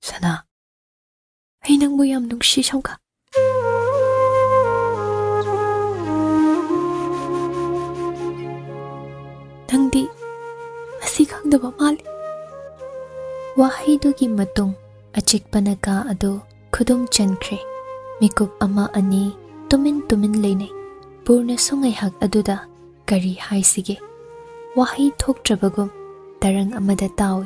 Sana, ay nang mo yam nung sisang ka. Nangdi, asi khangdaba mali. Wahaydugi matung achikpa na ka ado khudum chankre. Mikup ama ani tumin lainay. Purna sungay hag aduda kari haisige. Wahay thoktrabagum tarang amada tawi.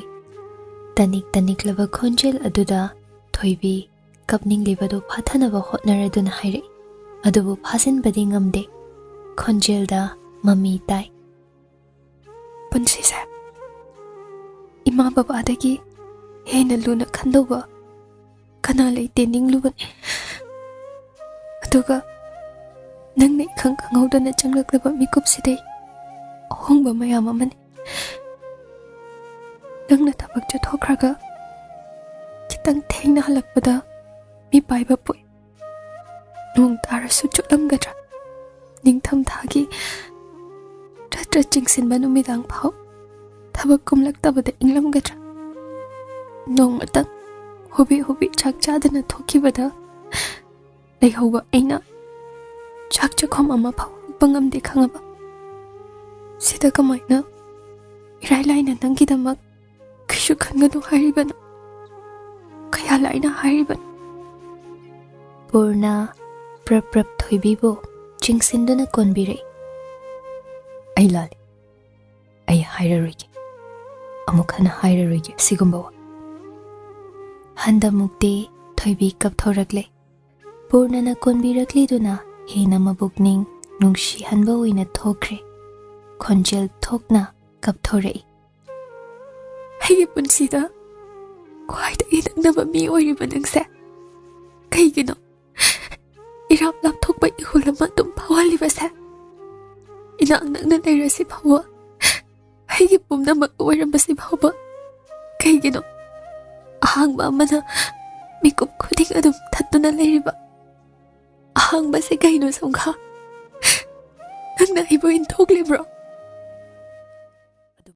Tanik laba khonjel aduda thoibi kapning libado phathanaba hotnaraduna haire. Adubu phasin badi ngamde. Khonjel da mami tai. Punsi sa ima baba adagi hena luna khandoba kana leite ningluban aduga nangni khangudana changlaklaba mikup sidai ahongba mayam amani nangna tabak chathokraga kitang thengna halakpada mi paiba pui nung tarasu chutlamgadra ningtham thagi tra chingsinba numidang phau tabak kumlaktabada inglamgadra nong matang hobi chak chadana thokibada leihauba aina chak chakhom ama phau bangamde khangaba sida kamaina irai laina nangidamak kishu khangadu haribana kaya laina hariban Purna prap thoibibo chingsinduna konbire ai lali ai hairarige amukhana hairarige sigumbawa handa mukte thoibi kap thorakle Purnana konbirakle duna hena mabukning nungshi hanba oina thokre khonjel thokna kap thorei hege punsida kwaida inaknaba mi oiriba nangse kaigino irap lap thokba ihulama tum phawaliba sa inak nakna leirasi phawa hege pumnamak oirambasi phawa kaigino ahangba amana mikup khuding adum thattuna leiriba ahangba se kaino songkha nangna ibo in thoklebro